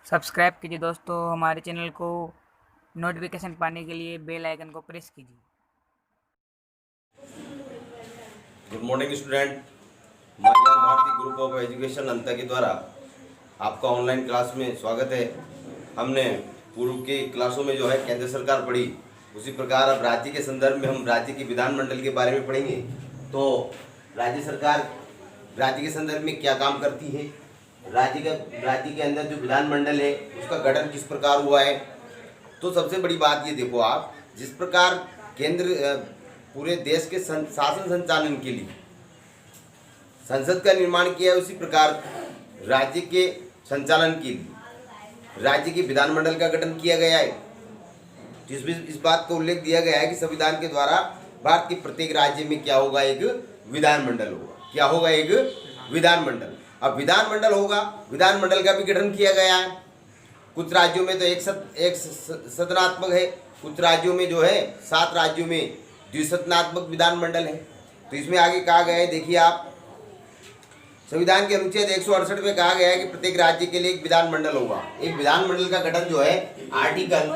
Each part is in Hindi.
सब्सक्राइब कीजिए दोस्तों हमारे चैनल को। नोटिफिकेशन पाने के लिए बेल आइकन को प्रेस कीजिए। Good morning student. माय ज्ञान भारती ग्रुप ऑफ एजुकेशन अंता के द्वारा आपका ऑनलाइन क्लास में स्वागत है। हमने पूर्व की क्लासों में जो है केंद्र सरकार पढ़ी, उसी प्रकार अब राज्य के संदर्भ में हम राज्य की विधानमंडल के बारे में पढ़ेंगे। तो राज्य सरकार राज्य के संदर्भ में क्या काम करती है, राज्य के अंदर जो विधानमंडल है उसका गठन किस प्रकार हुआ है। तो सबसे बड़ी बात ये देखो आप, जिस प्रकार केंद्र पूरे देश के शासन संचालन के लिए संसद का निर्माण किया है, उसी प्रकार राज्य के संचालन के लिए राज्य की विधानमंडल का गठन किया गया है। जिसमें इस बात का उल्लेख दिया गया है कि संविधान के द्वारा भारत के प्रत्येक राज्य में क्या होगा, एक विधानमंडल होगा। क्या होगा? एक विधानमंडल। अब विधानमंडल होगा, विधानमंडल का भी गठन किया गया है। कुछ राज्यों में तो एक सदनात्मक है, कुछ राज्यों में जो है 7 राज्यों में द्विसदनात्मक विधानमंडल है। तो इसमें आगे कहा गया है, देखिए आप, संविधान के अनुच्छेद 168 में कहा गया है कि प्रत्येक राज्य के लिए एक विधानमंडल होगा। एक विधानमंडल का गठन जो है आर्टिकल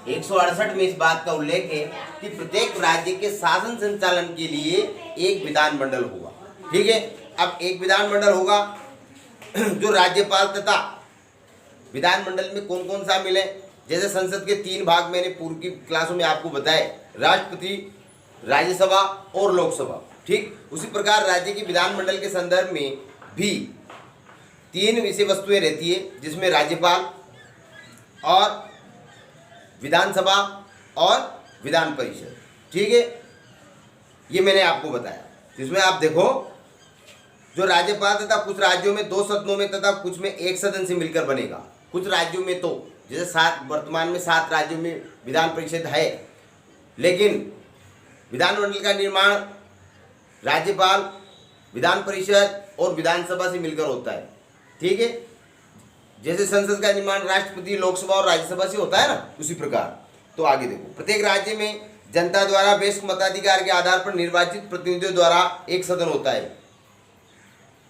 168 में इस बात का उल्लेख है कि प्रत्येक राज्य के शासन संचालन के लिए एक विधानमंडल होगा। ठीक है। अब एक विधानमंडल होगा जो राज्यपाल तथा विधानमंडल में कौन कौन शामिल है। जैसे संसद के 3 भाग मैंने पूर्व की क्लासों में आपको बताए, राष्ट्रपति, राज्यसभा और लोकसभा। ठीक उसी प्रकार राज्य की विधानमंडल के संदर्भ में भी 3 विषय वस्तुएं रहती है, जिसमें राज्यपाल और विधानसभा और विधान परिषद। ठीक है, ये मैंने आपको बताया। इसमें आप देखो, जो राज्यपाल तथा कुछ राज्यों में 2 सदनों में तथा कुछ में 1 सदन से मिलकर बनेगा। कुछ राज्यों में तो जैसे वर्तमान में 7 राज्यों में विधान परिषद है, लेकिन विधानमंडल का निर्माण राज्यपाल, विधान परिषद और विधानसभा से मिलकर होता है। ठीक है, जैसे संसद का निर्माण राष्ट्रपति, लोकसभा और राज्यसभा से होता है ना, उसी प्रकार। तो आगे देखो, प्रत्येक राज्य में जनता द्वारा वयस्क मताधिकार के आधार पर निर्वाचित प्रतिनिधियों द्वारा एक सदन होता है।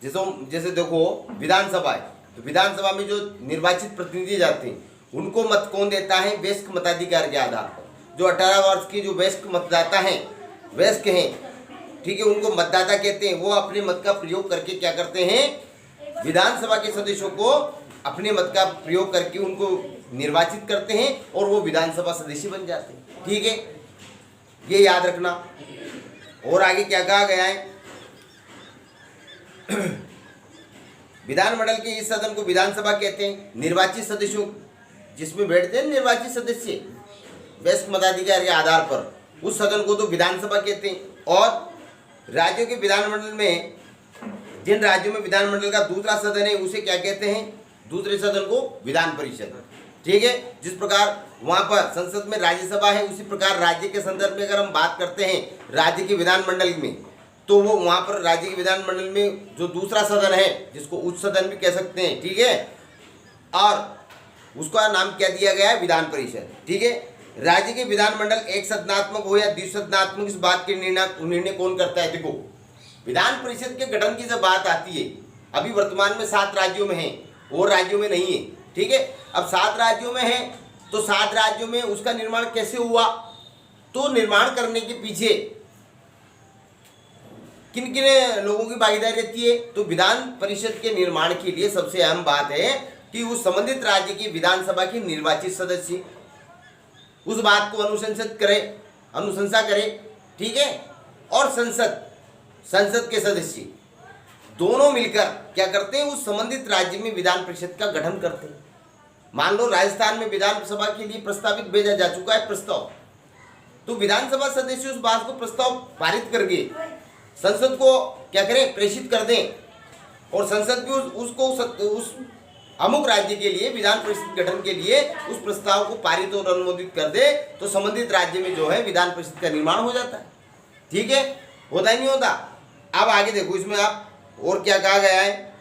जैसे देखो विधानसभा है, तो विधानसभा में जो निर्वाचित प्रतिनिधि जाते हैं उनको मत कौन देता है? वयस्क मताधिकार के आधार पर। जो 18 वर्ष के जो वयस्क मतदाता हैं, वयस्क हैं, ठीक है, उनको मतदाता कहते हैं। वो अपने मत का प्रयोग करके क्या करते हैं? विधानसभा के सदस्यों को अपने मत का प्रयोग करके उनको निर्वाचित करते हैं और वो विधानसभा सदस्य बन जाते हैं। ठीक है, ये याद रखना। और आगे क्या कहा गया है? विधानमंडल के इस सदन को विधानसभा कहते हैं। निर्वाचित सदस्यों जिसमें बैठते हैं निर्वाचित सदस्य वयस्क मताधिकार के आधार पर, उस सदन को तो विधानसभा कहते हैं। और राज्यों के विधानमंडल में, जिन राज्यों में विधानमंडल का दूसरा सदन है उसे क्या कहते हैं? दूसरे सदन को विधान परिषद। ठीक है, जिस प्रकार वहां पर संसद में राज्यसभा है, उसी प्रकार राज्य के संदर्भ में अगर हम बात करते हैं राज्य के विधानमंडल में, तो वो वहां पर राज्य के विधानमंडल में जो दूसरा सदन है, जिसको उच्च सदन भी कह सकते हैं, ठीक है, और उसका नाम क्या दिया गया है? विधान परिषद। ठीक है, राज्य के विधानमंडल एक सदनात्मक हो या द्विसदनात्मक, इस बात के निर्णय कौन करता है? देखो, विधान परिषद के गठन की जब बात आती है, अभी वर्तमान में 7 राज्यों में है और राज्यों में नहीं है। ठीक है, अब 7 राज्यों में है, तो 7 राज्यों में उसका निर्माण कैसे हुआ? तो निर्माण करने के पीछे किन किन लोगों की भागीदारी रहती है? तो विधान परिषद के निर्माण के लिए सबसे अहम बात है कि उस संबंधित राज्य की विधानसभा के निर्वाचित सदस्य उस बात को अनुशंसा करे। ठीक है, और संसद के सदस्य दोनों मिलकर क्या करते हैं? उस संबंधित राज्य में विधान परिषद का गठन करते हैं। मान लो राजस्थान में विधानसभा के लिए प्रस्तावित भेजा जा चुका है प्रस्ताव, तो विधानसभा सदस्य उस बात को प्रस्ताव पारित करके संसद को क्या करें? प्रेषित कर दें, और संसद भी उसको उस अमुक राज्य के लिए विधान परिषद गठन के लिए उस प्रस्ताव को पारित और अनुमोदित कर दे, तो संबंधित राज्य में जो है विधान परिषद का निर्माण हो जाता है। ठीक है, होता ही नहीं होता। अब आगे देखो, इसमें आप और क्या कहा गया है?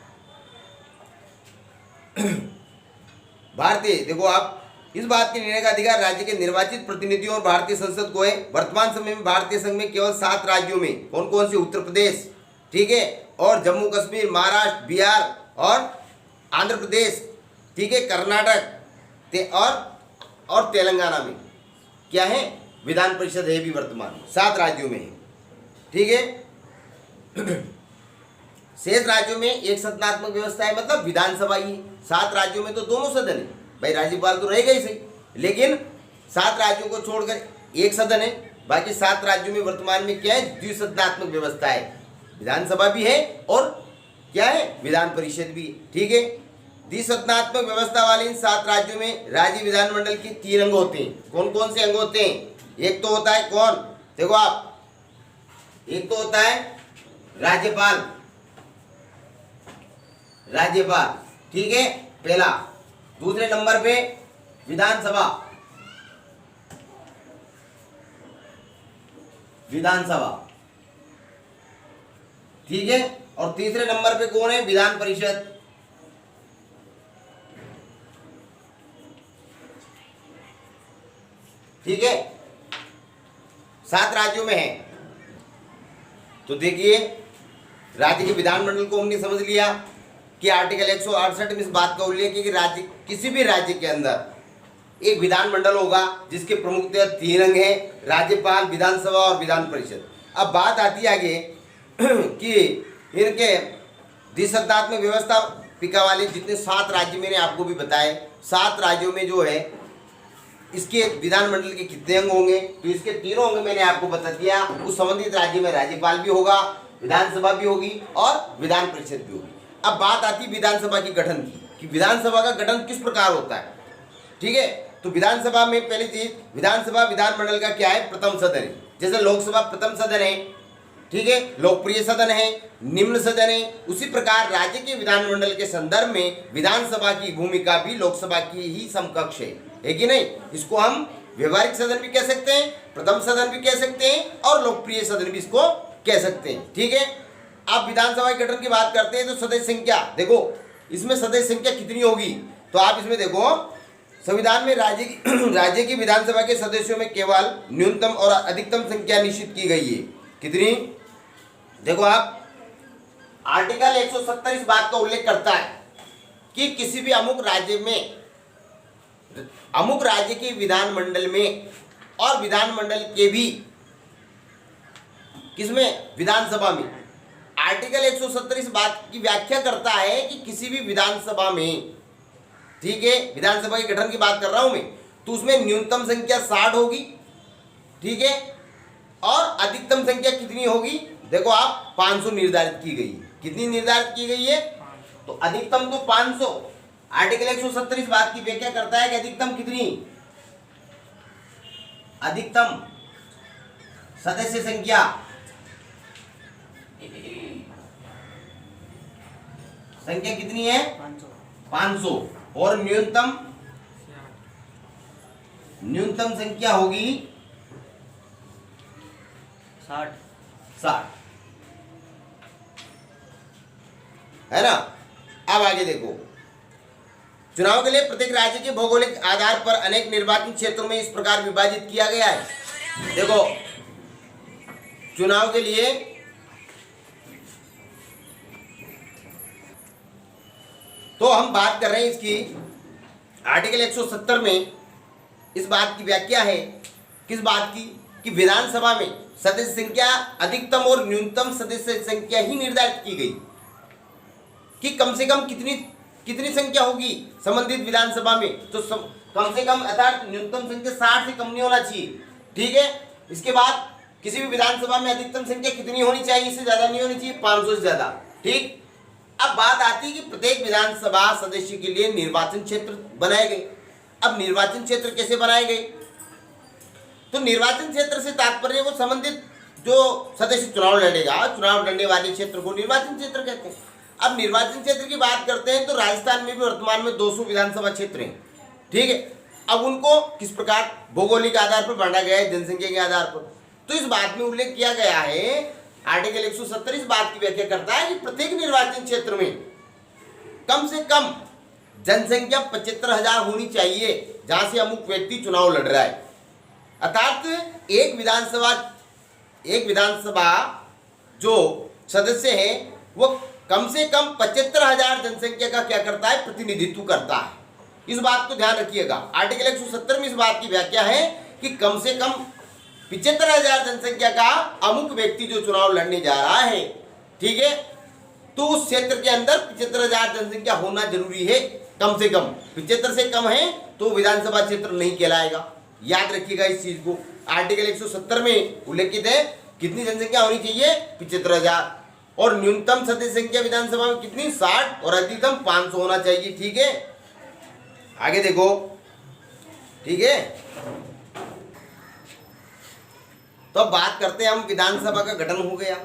भारतीय, देखो आप, इस बात के निर्णय का अधिकार राज्य के निर्वाचित प्रतिनिधियों और भारतीय संसद को है। वर्तमान समय में भारतीय संघ में केवल 7 राज्यों में कौन कौन से? उत्तर प्रदेश, ठीक है, और जम्मू कश्मीर, महाराष्ट्र, बिहार और आंध्र प्रदेश, ठीक है, कर्नाटक और तेलंगाना में क्या है, विधान परिषद है भी वर्तमान में, 7 राज्यों में है, ठीक है। शेष राज्यों में एक सदनात्मक व्यवस्था है, मतलब विधानसभा ही। 7 राज्यों में तो दोनों सदन है, भाई राज्यपाल तो रहेगा ही सही, लेकिन 7 राज्यों को छोड़कर एक सदन है, बाकी 7 राज्यों में वर्तमान में क्या है, द्विसदनात्मक व्यवस्था है, विधानसभा भी है और क्या है, विधान परिषद भी, ठीक है। द्विसदनात्मक व्यवस्था वाले इन 7 राज्यों में राज्य विधानमंडल के 3 अंग होते हैं। कौन कौन से अंग होते हैं? एक तो होता है कौन, देखो आप, एक तो होता है राज्यपाल, ठीक है, पहला। दूसरे नंबर पे विधानसभा, ठीक है, और तीसरे नंबर पे कौन है, विधान परिषद। ठीक है, 7 राज्यों में है। तो देखिए, राज्य के विधानमंडल को हमने समझ लिया कि आर्टिकल 168 में इस बात का उल्लेख है कि राज्य, किसी भी राज्य के अंदर एक विधानमंडल होगा जिसके प्रमुखतः 3 अंग हैं, राज्यपाल, विधानसभा और विधान परिषद। अब बात आती है आगे कि इनके द्विसदनात्मक व्यवस्था पिका वाले जितने 7 राज्य मैंने आपको भी बताए, 7 राज्यों में जो है इसके विधानमंडल के कितने अंग होंगे, तो इसके 3 अंग मैंने आपको बता दिया। उस संबंधित राज्य में राज्यपाल भी होगा, विधानसभा भी होगी और विधान परिषद भी होगी। अब बात आती है विधानसभा के गठन की, कि विधानसभा का गठन किस प्रकार होता है, ठीक है। तो विधानसभा में पहली चीज, विधानसभा विधानमंडल का क्या है, प्रथम सदन है। जैसे लोकसभा प्रथम सदन है, ठीक है, लोकप्रिय सदन है, निम्न सदन है, उसी प्रकार राज्य के विधानमंडल के संदर्भ में विधानसभा की भूमिका भी लोकसभा की ही समकक्ष है कि नहीं। इसको हम व्यवहारिक सदन भी कह सकते हैं, प्रथम सदन भी कह सकते हैं और लोकप्रिय सदन भी इसको कह सकते हैं, ठीक है। आप विधानसभा के गठन की बात करते हैं तो सदस्य संख्या देखो, इसमें सदस्य संख्या कितनी होगी, तो आप इसमें देखो, संविधान में राज्य की विधानसभा के सदस्यों में केवल न्यूनतम और अधिकतम संख्या निश्चित की गई है। कितनी, देखो आप, आर्टिकल 170 इस बात का उल्लेख करता है कि किसी भी अमुक राज्य के विधानमंडल में और विधानमंडल के भी किसमें, विधानसभा में। आर्टिकल 170 इस बात की व्याख्या करता है कि किसी भी विधानसभा में, ठीक है, विधानसभा के गठन की बात कर रहा हूं मैं, तो उसमें न्यूनतम संख्या 60 होगी, ठीक है, और अधिकतम संख्या कितनी होगी, देखो आप, 500 निर्धारित की गई है। कितनी निर्धारित की गई है, तो अधिकतम तो 500। आर्टिकल 170 इस बात की व्याख्या करता है कि अधिकतम कितनी, अधिकतम सदस्य संख्या कितनी है, 500, और न्यूनतम संख्या होगी 60, है ना। अब आगे देखो, चुनाव के लिए प्रत्येक राज्य के भौगोलिक आधार पर अनेक निर्वाचन क्षेत्रों में इस प्रकार विभाजित किया गया है। देखो, चुनाव के लिए तो हम बात कर रहे हैं इसकी, आर्टिकल 170 में इस बात की व्याख्या है, किस बात की, कि विधानसभा में सदस्य संख्या अधिकतम और न्यूनतम सदस्य संख्या ही निर्धारित की गई, कि कम से कम कितनी संख्या होगी संबंधित विधानसभा में, तो कम से कम अर्थात न्यूनतम संख्या 60 से कम नहीं होना चाहिए, ठीक है। इसके बाद किसी भी विधानसभा में अधिकतम संख्या कितनी होनी चाहिए, इससे ज्यादा नहीं होनी चाहिए, 500 से ज्यादा, ठीक। अब बात आती है कि प्रत्येक विधानसभा सदस्य के लिए निर्वाचन क्षेत्र बनाए गए। अब निर्वाचन क्षेत्र कैसे बनाए गए, तो निर्वाचन क्षेत्र से तात्पर्य वो संबंधित जो सदस्य चुनाव लड़ेगा, चुनाव लड़ने वाले क्षेत्र को निर्वाचन क्षेत्र कहते हैं। अब निर्वाचन क्षेत्र की बात करते हैं तो राजस्थान में भी वर्तमान में 200 विधानसभा क्षेत्र हैं, ठीक है। अब उनको किस प्रकार भौगोलिक आधार पर बांटा गया है, जनसंख्या के आधार पर, तो इस बात में उल्लेख किया गया है, आर्टिकल 170 इस बात की व्याख्या करता है कि प्रत्येक निर्वाचन क्षेत्र में कम से कम जनसंख्या 75,000 होनी चाहिए जहां से अमुक व्यक्ति चुनाव लड़ रहा है। अर्थात एक विधानसभा जो सदस्य हैं वो कम से कम 75,000 जनसंख्या का क्या करता है, प्रतिनिधित्व करता है। इस बात को ध्यान रखिएगा। आर्टिकल 170 में इस बात की व्याख्या है कि कम से कम 75,000 जनसंख्या का अमुक व्यक्ति जो चुनाव लड़ने जा रहा है, ठीक है, तो उस क्षेत्र के अंदर 75,000 जनसंख्या होना जरूरी है। कम से कम 75 से कम है तो विधानसभा क्षेत्र नहीं कहलाएगा। याद रखिएगा इस चीज को। आर्टिकल 170 में उल्लेखित है कितनी जनसंख्या होनी चाहिए, 75,000, और न्यूनतम सदस्य संख्या विधानसभा में कितनी, 60, और अधिकतम 500 होना चाहिए। ठीक है, आगे देखो। ठीक है, तो अब बात करते हैं हम, विधानसभा का गठन हो गया।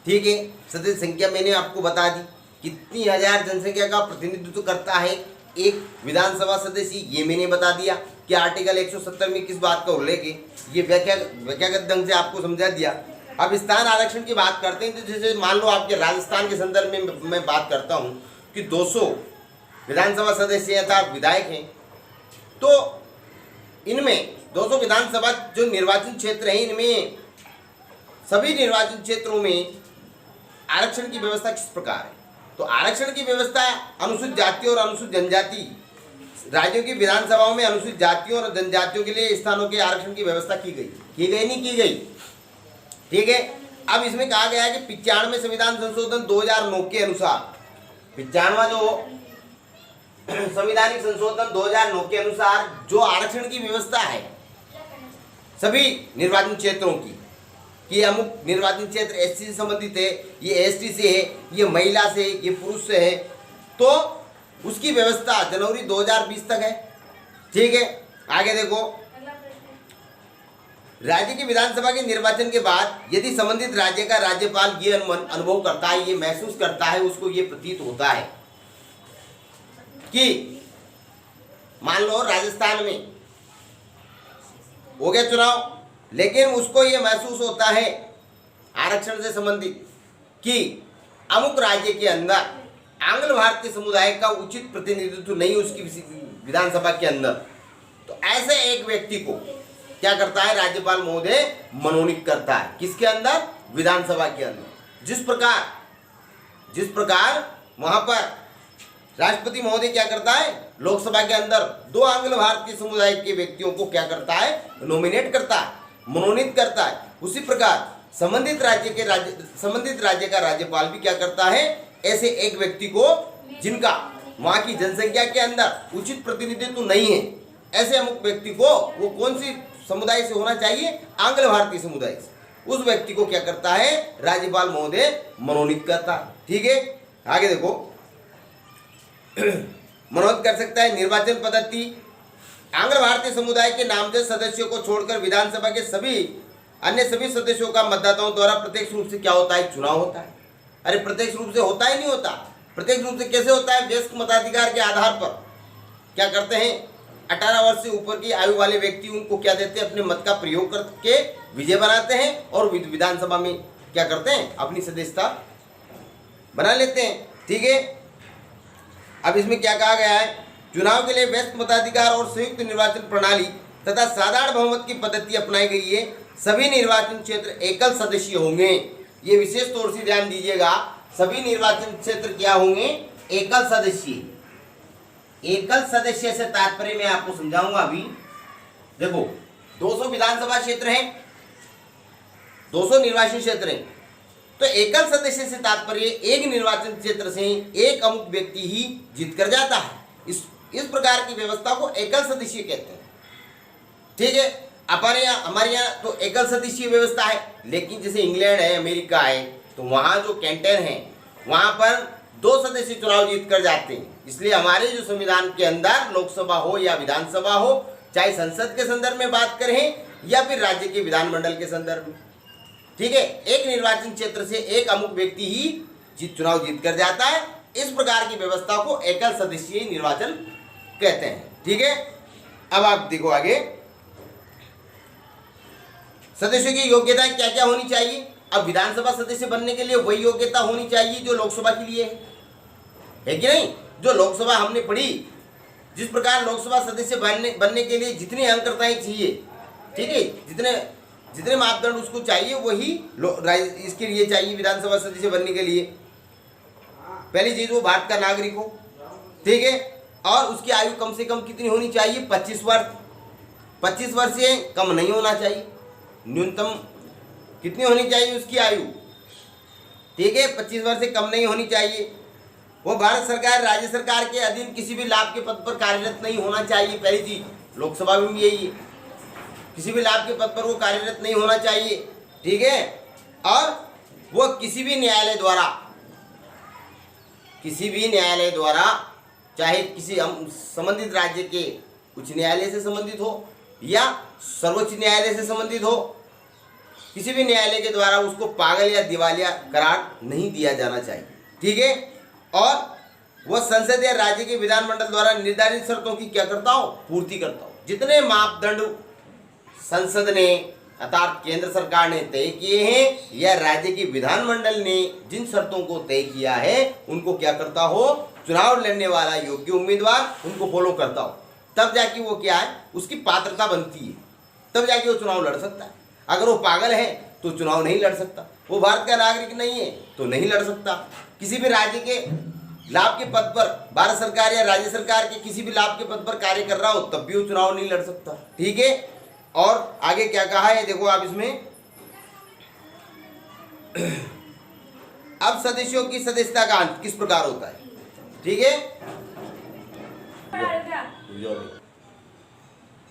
ठीक है, सदस्य संख्या मैंने आपको बता दी, कितनी हजार जनसंख्या का प्रतिनिधित्व करता है एक विधानसभा सदस्य, ये मैंने बता दिया कि आर्टिकल 170 में किस बात का उल्लेख है, ये व्याख्यागत ढंग से आपको समझा दिया। अब स्थान आरक्षण की बात करते हैं, तो जैसे मान लो आपके राजस्थान के संदर्भ में मैं बात करता हूँ कि 200 विधानसभा सदस्य अर्थात विधायक हैं, तो इनमें 200 विधानसभा जो निर्वाचन क्षेत्र है, इनमें सभी निर्वाचन क्षेत्रों में आरक्षण की व्यवस्था किस प्रकार है। तो आरक्षण की व्यवस्था अनुसूचित जाति और अनुसूचित जनजाति राज्यों की विधानसभाओं में अनुसूचित जातियों और जनजातियों के लिए स्थानों के आरक्षण की व्यवस्था की गई नहीं की गई। ठीक है, अब इसमें कहा गया है कि 95वें संविधान संशोधन 2009 के अनुसार, 95वां जो संवैधानिक संशोधन 2009 के अनुसार जो आरक्षण की व्यवस्था है सभी निर्वाचन क्षेत्रों की, कि अमुक निर्वाचन क्षेत्र एससी से संबंधित है, ये एसटी से है, ये महिला से है, ये पुरुष से है, तो उसकी व्यवस्था जनवरी 2020 तक है। ठीक है, आगे देखो। राज्य की विधानसभा के निर्वाचन के बाद यदि संबंधित राज्य का राज्यपाल ये अनुभव करता है, ये महसूस करता है, उसको ये प्रतीत होता है कि मान लो राजस्थान में हो गया चुनाव, लेकिन उसको ये महसूस होता है आरक्षण से संबंधित कि अमुक राज्य के अंदर आंग्ल भारतीय समुदाय का उचित प्रतिनिधित्व नहीं उसकी विधानसभा के अंदर, तो ऐसे एक व्यक्ति को क्या करता है, राज्यपाल महोदय मनोनीत करता है। किसके अंदर, विधानसभा के अंदर। जिस प्रकार वहां पर राष्ट्रपति महोदय क्या करता है, लोकसभा के अंदर 2 आंग्ल भारतीय समुदाय के व्यक्तियों को क्या करता है, नॉमिनेट करता है, मनोनीत करता है। उसी प्रकार संबंधित राज्य का राज्यपाल भी क्या करता है, ऐसे एक व्यक्ति को जिनका वहां की जनसंख्या के अंदर उचित प्रतिनिधित्व नहीं है, ऐसे अमुक व्यक्ति को, वो कौन सी समुदाय से होना चाहिए, आंग्ल भारतीय समुदाय से, उस व्यक्ति को क्या करता है, राज्यपाल महोदय मनोनीत करता है। ठीक है, आगे देखो। मनोनीत कर सकता है। निर्वाचन पद्धति, आंग्ल भारतीय समुदाय के नामजद सदस्यों को छोड़कर विधानसभा के अन्य सभी सदस्यों का मतदाताओं द्वारा प्रत्यक्ष रूप से क्या होता है, चुनाव होता है। अरे प्रत्यक्ष रूप से होता ही नहीं होता। प्रत्यक्ष रूप से कैसे होता है, वयस्क मताधिकार के आधार पर क्या करते हैं, 18 वर्ष से ऊपर की आयु वाले व्यक्ति उनको क्या देते हैं, अपने मत का प्रयोग करके विजय बनाते हैं और विधानसभा में क्या करते हैं, अपनी सदस्यता बना लेते हैं। ठीक है, अब इसमें क्या कहा गया है, चुनाव के लिए वयस्क मताधिकार और संयुक्त निर्वाचन प्रणाली तथा साधारण बहुमत की पद्धति अपनाई गई है। सभी निर्वाचन क्षेत्र एकल सदस्य होंगे। ये विशेष तौर से ध्यान दीजिएगा, सभी निर्वाचन क्षेत्र क्या होंगे, एकल सदस्य। एकल सदस्य से तात्पर्य मैं आपको समझाऊंगा अभी। देखो 200 विधानसभा क्षेत्र हैं, 200 निर्वाचन क्षेत्र हैं, तो एकल सदस्य से तात्पर्य एक निर्वाचन क्षेत्र से एक अमुक व्यक्ति ही जीत कर जाता है। इस प्रकार की व्यवस्था को एकल सदस्य कहते हैं। ठीक है, हमारे यहाँ तो एकल सदस्यीय व्यवस्था है, लेकिन जैसे इंग्लैंड है, अमेरिका है, तो वहाँ जो कैंटन है वहाँ पर 2 सदस्य चुनाव जीत कर जाते हैं। इसलिए हमारे जो संविधान के अंदर लोकसभा हो या विधानसभा हो, चाहे संसद के संदर्भ में बात करें या फिर राज्य के विधानमंडल के संदर्भ में, ठीक है, एक निर्वाचन क्षेत्र से एक अमुक व्यक्ति ही चुनाव जीत कर जाता है। इस प्रकार की व्यवस्था को एकल सदस्यीय निर्वाचन कहते हैं। ठीक है, अब आप देखो आगे, सदस्यों की योग्यता क्या क्या होनी चाहिए। अब विधानसभा सदस्य बनने के लिए वही योग्यता होनी चाहिए जो लोकसभा के लिए है कि नहीं। जो लोकसभा हमने पढ़ी, जिस प्रकार लोकसभा सदस्य बनने के लिए जितनी अंकताएं चाहिए, ठीक है, जितने मापदंड उसको चाहिए वही इसके लिए चाहिए विधानसभा सदस्य बनने के लिए। पहली चीज वो भारत का नागरिक हो, ठीक है, और उसकी आयु कम से कम कितनी होनी चाहिए, 25 वर्ष। 25 वर्ष से कम नहीं होना चाहिए। न्यूनतम कितनी होनी चाहिए उसकी आयु, ठीक है, 25 वर्ष से कम नहीं होनी चाहिए। वो भारत सरकार राज्य सरकार के अधीन किसी भी लाभ के पद पर कार्यरत नहीं होना चाहिए। पहली चीज लोकसभा में भी यही है, किसी भी लाभ के पद पर वो कार्यरत नहीं होना चाहिए, ठीक है। और वो किसी भी न्यायालय द्वारा चाहे किसी संबंधित राज्य के उच्च न्यायालय से संबंधित हो या सर्वोच्च न्यायालय से संबंधित हो, किसी भी न्यायालय के द्वारा उसको पागल या दिवालिया करार नहीं दिया जाना चाहिए, ठीक है। और वह संसद या राज्य के विधानमंडल द्वारा निर्धारित शर्तों की क्या करता हो, पूर्ति करता हो। जितने मापदंड संसद ने अर्थात केंद्र सरकार ने तय किए हैं या राज्य के विधानमंडल ने जिन शर्तों को तय किया है उनको क्या करता हो, चुनाव लड़ने वाला योग्य उम्मीदवार उनको फॉलो करता हो, तब जाके वो क्या है, उसकी पात्रता बनती है, तब जाके वो चुनाव लड़ सकता है। अगर वो पागल है तो चुनाव नहीं लड़ सकता, वो भारत का नागरिक नहीं है तो नहीं लड़ सकता। किसी भी राज्य के लाभ के पद पर, भारत सरकार या राज्य सरकार के किसी भी लाभ के पद पर कार्य कर रहा हो तब भी वो चुनाव नहीं लड़ सकता, ठीक है। और आगे क्या कहा है देखो आप इसमें, अब सदस्यों की सदस्यता का अंत किस प्रकार होता है, ठीक है।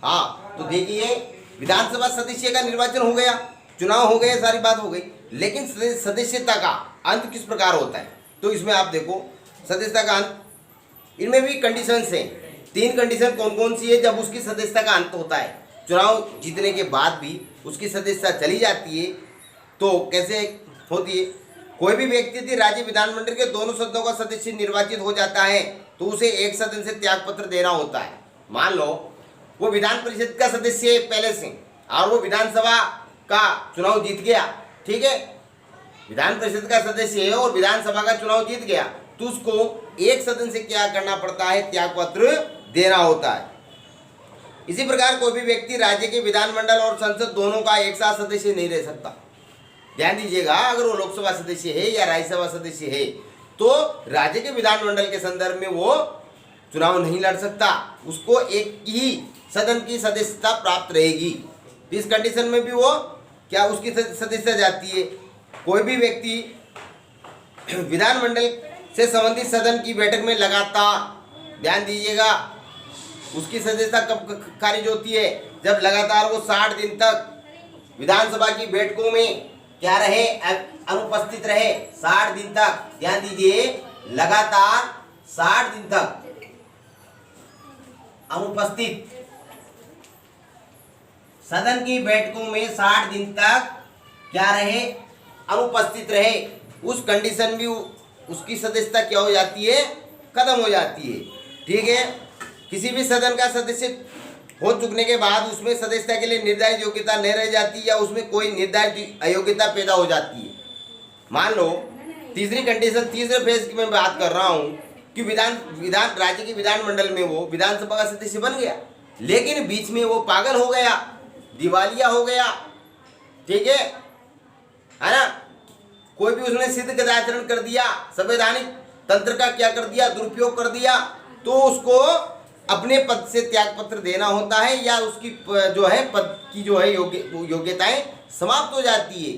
हाँ, तो देखिए विधानसभा सदस्य का निर्वाचन हो गया, चुनाव हो गए, सारी बात हो गई, लेकिन सदस्यता का अंत किस प्रकार होता है। तो इसमें आप देखो सदस्यता का अंत, इनमें भी कंडीशंस हैं। 3 कंडीशन कौन कौन सी है जब उसकी सदस्यता का अंत होता है। चुनाव जीतने के बाद भी उसकी सदस्यता चली जाती है तो कैसे होती है, कोई भी व्यक्ति यदि राज्य विधानमंडल के दोनों सदनों का सदस्य निर्वाचित हो जाता है तो उसे एक सदन से त्याग पत्र देना होता है। मान लो वो विधान परिषद का सदस्य है पहले से और वो विधानसभा का चुनाव जीत गया, ठीक है, विधान परिषद का सदस्य है और विधानसभा का चुनाव जीत गया तो उसको एक सदन से क्या करना पड़ता है, त्याग पत्र देना होता है। इसी प्रकार कोई भी व्यक्ति राज्य के विधानमंडल और संसद दोनों का एक साथ सदस्य नहीं रह सकता। ध्यान दीजिएगा, अगर वो लोकसभा सदस्य है या राज्यसभा सदस्य है तो राज्य के विधानमंडल के संदर्भ में वो चुनाव नहीं लड़ सकता, उसको एक ही सदन की सदस्यता प्राप्त रहेगी। इस कंडीशन में भी वो क्या उसकी सदस्यता जाती है। कोई भी व्यक्ति विधानमंडल से संबंधित सदन की बैठक में लगातार, ध्यान दीजिएगा, उसकी सदस्यता कब खारिज होती है, जब लगातार वो 60 दिन तक विधानसभा की बैठकों में क्या रहे, अनुपस्थित रहे 60 दिन तक। ध्यान दीजिए, लगातार 60 दिन तक अनुपस्थित, सदन की बैठकों में 60 दिन तक क्या रहे, अनुपस्थित रहे, उस कंडीशन में उसकी सदस्यता क्या हो जाती है, खत्म हो जाती है, ठीक है। किसी भी सदन का सदस्य हो चुकने के बाद उसमें सदस्यता के लिए निर्धारित योग्यता नहीं रह जाती या उसमें कोई निर्धारित अयोग्यता पैदा हो जाती है। मान लो तीसरी कंडीशन, तीसरे फेज की मैं बात कर रहा हूँ कि विधान राज्य के विधानमंडल में वो विधानसभा का सदस्य बन गया लेकिन बीच में वो पागल हो गया, दिवालिया हो गया, ठीक है ना, कोई भी उसने सिद्ध गदाचरण कर दिया, संवैधानिक तंत्र का क्या कर दिया, दुरुपयोग कर दिया, तो उसको अपने पद से त्याग पत्र देना होता है या उसकी जो है पद की जो है योग्यताएं समाप्त हो जाती है,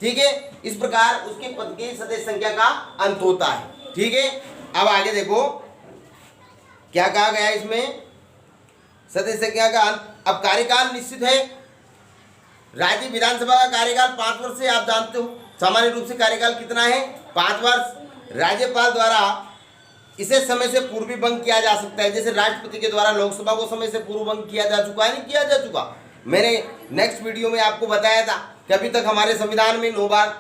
ठीक है। इस प्रकार उसके पद की सदस्य संख्या का अंत होता है, ठीक है। अब आगे देखो क्या कहा गया इसमें, सदस्य संख्या का अंत। अब कार्यकाल निश्चित है, राज्य विधानसभा का कार्यकाल 5 वर्ष है, आप जानते हो सामान्य रूप से कार्यकाल कितना है, 5 वर्ष। राज्यपाल द्वारा इसे समय से पूर्व भी भंग किया जा सकता है, जैसे राष्ट्रपति के द्वारा लोकसभा को समय से पूर्व भंग किया जा चुका है, नहीं किया जा चुका। मैंने नेक्स्ट वीडियो में आपको बताया था कि अभी तक हमारे संविधान में 9 बार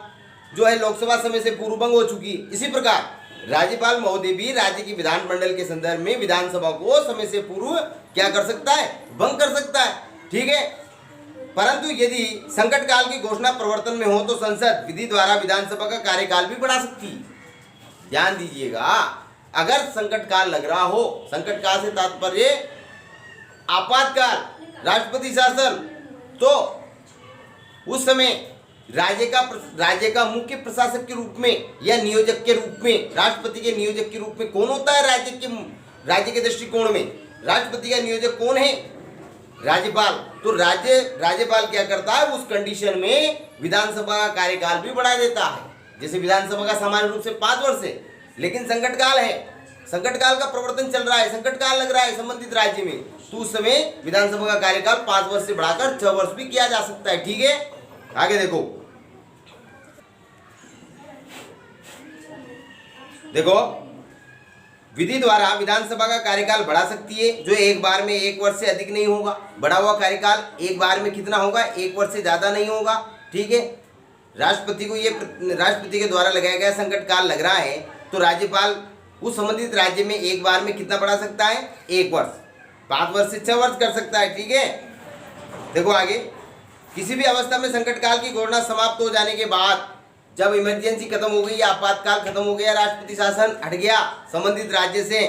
जो है लोकसभा समय से पूर्व भंग हो चुकी है। इसी प्रकार राज्यपाल महोदय भी राज्य की विधानमंडल के संदर्भ में विधानसभा को समय से पूर्व क्या कर सकता है, भंग कर सकता है, ठीक है। परंतु यदि संकट काल की घोषणा प्रवर्तन में हो तो संसद विधि द्वारा विधानसभा का कार्यकाल भी बढ़ा सकती है। ध्यान दीजिएगा, अगर संकट काल लग रहा हो, संकट काल से तात्पर्य आपातकाल, राष्ट्रपति शासन, तो उस समय राज्य का मुख्य प्रशासक के रूप में या नियोजक के रूप में, राष्ट्रपति के नियोजक के रूप में कौन होता है राज्य के दृष्टिकोण में? राष्ट्रपति का नियोजक कौन है? राज्यपाल। तो राज्यपाल क्या करता है, उस कंडीशन में विधानसभा का कार्यकाल भी बढ़ा देता है। जैसे विधानसभा का सामान्य रूप से 5 वर्ष है, लेकिन संकट काल है, संकट काल का प्रवर्तन चल रहा है, संकट काल लग रहा है संबंधित राज्य में, तो उस समय विधानसभा का कार्यकाल 5 वर्ष से बढ़ाकर 6 वर्ष भी किया जा सकता है। ठीक है, आगे देखो विधि द्वारा विधानसभा का कार्यकाल बढ़ा सकती है, जो एक बार में 1 वर्ष से अधिक नहीं होगा। बढ़ा हुआ कार्यकाल एक बार में कितना होगा, 1 वर्ष से ज्यादा नहीं होगा। ठीक है, राष्ट्रपति के द्वारा लगाया गया संकट काल लग रहा है, तो राज्यपाल उस संबंधित राज्य में एक बार में कितना बढ़ा सकता है, 1 वर्ष, 5 वर्ष से 6 वर्ष कर सकता है। ठीक है, देखो आगे, किसी भी अवस्था में संकट काल की घोषणा समाप्त हो जाने के बाद, जब इमरजेंसी खत्म हो गई या आपातकाल खत्म हो गया, राष्ट्रपति शासन हट गया संबंधित राज्य से,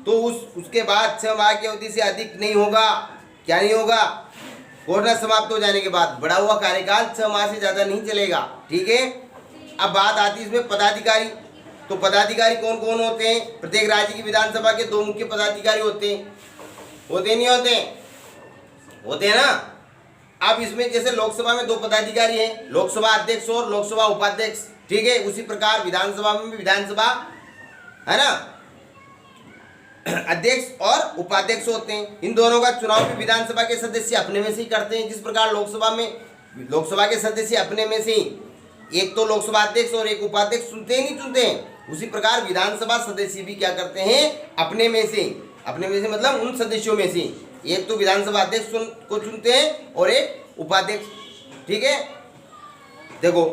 तो उसके बाद 6 माह की अवधि से अधिक नहीं होगा। क्या नहीं होगा? घोषणा समाप्त हो जाने के बाद बढ़ा हुआ कार्यकाल 6 माह से ज्यादा नहीं चलेगा। ठीक है, अब बात आती है इसमें पदाधिकारी। तो पदाधिकारी कौन कौन होते हैं? प्रत्येक राज्य की विधानसभा के 2 मुख्य पदाधिकारी होते हैं, नहीं होते हैं ना। अब इसमें जैसे लोकसभा में 2 पदाधिकारी हैं, लोकसभा अध्यक्ष और लोकसभा उपाध्यक्ष। ठीक है, उसी प्रकार विधानसभा में भी विधानसभा है ना, अध्यक्ष और उपाध्यक्ष होते हैं। इन दोनों का चुनाव भी विधानसभा के सदस्य अपने में से ही करते हैं। जिस प्रकार लोकसभा के सदस्य अपने में से ही एक तो लोकसभा अध्यक्ष और एक उपाध्यक्ष चुनते हैं, उसी प्रकार विधानसभा सदस्य भी क्या करते हैं, अपने में से मतलब उन सदस्यों में से एक तो विधानसभा अध्यक्ष को चुनते हैं और एक उपाध्यक्ष। ठीक है, देखो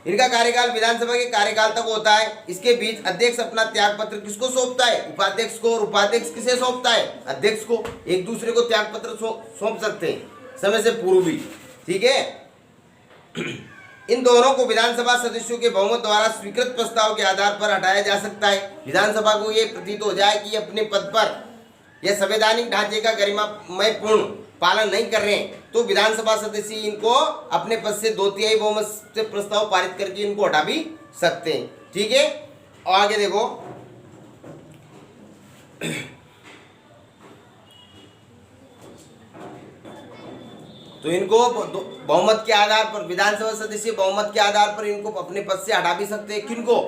इनका कार्यकाल विधानसभा के कार्यकाल तक होता है। इसके बीच अध्यक्ष अपना त्याग पत्र किसको सौंपता है, उपाध्यक्ष को, और उपाध्यक्ष किसे सौंपता है, अध्यक्ष को। एक दूसरे को त्याग पत्र सौंप सकते हैं समय से पूर्व भी। ठीक है, इन दोनों को विधानसभा सदस्यों के बहुमत द्वारा स्वीकृत प्रस्ताव के आधार पर हटाया जा सकता है। विधानसभा को यह प्रतीत हो जाए कि अपने पद पर यह संवैधानिक ढांचे का गरिमामय पूर्ण पालन नहीं कर रहे हैं, तो विधानसभा सदस्य इनको अपने पद से 2/3 बहुमत से प्रस्ताव पारित करके इनको हटा भी सकते हैं। ठीक है, और आगे देखो, तो इनको बहुमत के आधार पर, विधानसभा सदस्य बहुमत के आधार पर इनको अपने पद से हटा भी सकते हैं। किनको?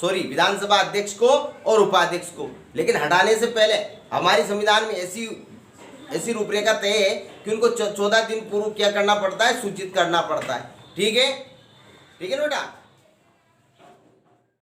विधानसभा अध्यक्ष को और उपाध्यक्ष को। लेकिन हटाने से पहले हमारे संविधान में ऐसी रूपरेखा तय है कि उनको 14 दिन पूर्व क्या करना पड़ता है, सूचित करना पड़ता है। ठीक है बेटा।